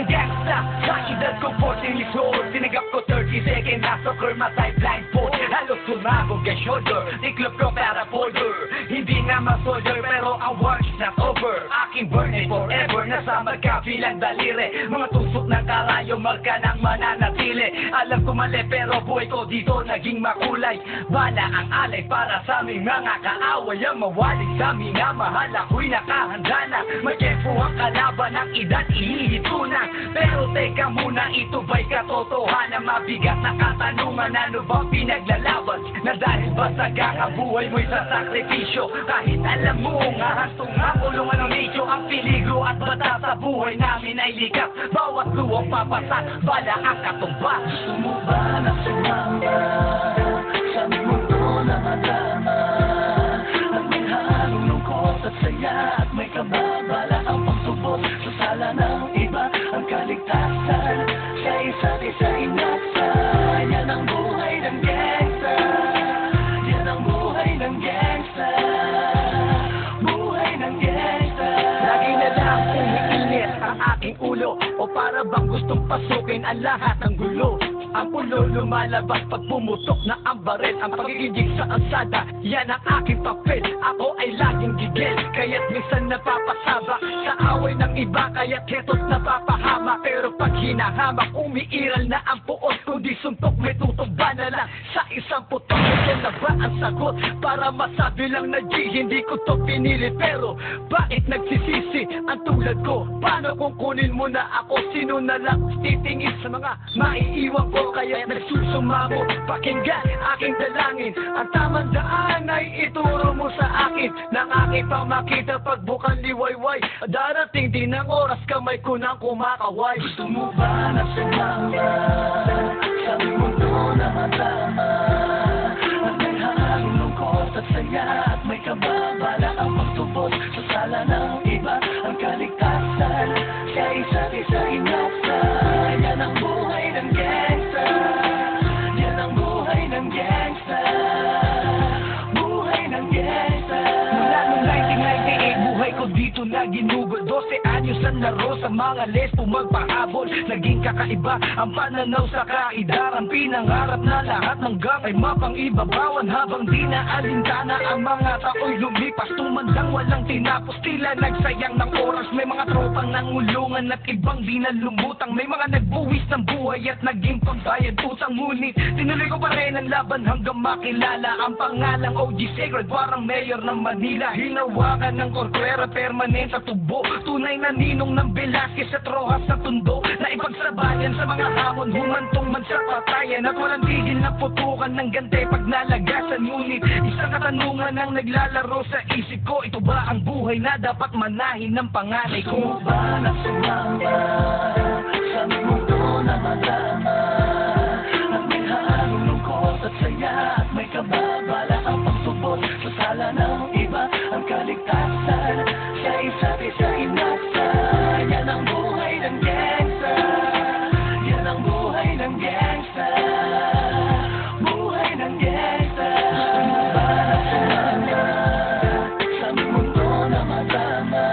ng gangsta. Sa edad ko 14 years old, tinagap ko 30 seconds, nasa matay blindfold. Halos sumabog ang shoulder, tiklop ko para folder. Hindi nga ma-soldier pero ang war is not over. Aking burning forever, nasa magkabilang daliri. Mga tusok ng karayo, marka ng mananatili. Alam ko mali pero buhay ko dito naging makulay. Bala ang alay para sa aming mga kaaway. Ang mawalig sa aming mahal, ako'y nakahanda na. May tempo ang kalaban ng edad, ihihito na. Pero teka muna, ito ba'y katotohanan? Mabigat na katanungan, ano bang pinaglalaban? Na dahil ba sa kakabuhay mo'y sa sakripisyo? Kahit alam mo nga hastong ang kulungan ng medyo. Ang peligro at bata sa buhay namin ay likas. Bawat luwang papasak, bala ang katumba. Gusto mo ba na sumama sa aming mundo na madama? At may halong lungkot at saya, at may kababala ang pagsubok sa sala ng iba. Ang kaligtasan sa isa't isa inasa. Yan ang buhay ng gangsta. Yan ang buhay ng gangsta. Buhay ng gangsta. Lagi na lang umiinit ang aking ulo, o para bang gustong pasukin ang lahat ng gulo. Ang pulo lumalabas pag pumutok na ang baril. Ang pagigigig sa kalsada, yan ang aking papel. Ako ay laging gigil, kaya't minsan napapasaba sa away ng iba, kaya't heto't napapahama. Pero pag hinahamak, umiiral na ang puot. Kundi suntok, may tutugba na lang sa isang putok. Yan na ba ang sagot? Para masabi lang na G, hindi ko to pinili. Pero bakit nagsisisi ang tulad ko? Paano kung kunin mo na ako? Sino na lang titingin sa mga maiiwan ko? Kaya nagsusumamo, pakinggan aking dalangin. Ang tamang daan ay ituro mo sa akin. Nang aking pang makita pagbukan liwayway. Darating din ang oras, kamay ko nang kumakaway. Gusto mo ba na sumama sa aming mundo na madama? At may halong lungkot at saya, at may kababala ang pagtubos sa sala ng iba. Ang kaligtasan sa isa't isa inasa. Yan ang buhay ng gangsta. Yan ang buhay ng gangsta. Buhay ng gangsta. Mula noong 1998, buhay ko dito na ginugol. 12 anyos ang laro sa mga lespo magpahabol. Naging kakaiba ang pananaw sa kaidaran. Pinangarap na lahat ng gang ay mapang-ibabawan. Habang di na alintana ang mga tao'y lumipas. Tumandang walang tinapos, tila nagsayang ng oras. May mga tropang nangulungan at ibang di na lumutang. May mga nagbuwis ng buhay at naging pambayad utang. Ngunit tinuloy ko pa rin ang laban hanggang makilala ang pangalang OG Sacred, warang mayor ng Manila. Hinawakan ng korkwera, permanent sa tubo. Tunay na ninong ng Velasquez at Rojas sa tundo. Na ipagsabayan sa mga hamon, humantong man sa patayan. At walang tigil na putukan ng gante pag nalagasan. Ngunit isang katanungan ang naglalaro sa isip ko. Ito ba ang buhay na dapat manahin ng panganay ko? Gusto mo ba na sumama sa aming mundo na madama? At may halong lungkot at saya, at may kababala ang pagsubok sa sala ng iba. Ang kaligtasan sa isa't isa inasa. Yan ang buhay ng gangsta. Yan ang buhay ng gangsta. Buhay ng gangsta. Gusto mo ba na sumama sa aming mundo na madama?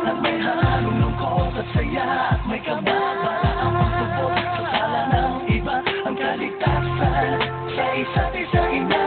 At may halong lungkot at saya, at may kababala ang pagsubok sa sala ng iba. Ang kaligtasan sa isa't isa inasa.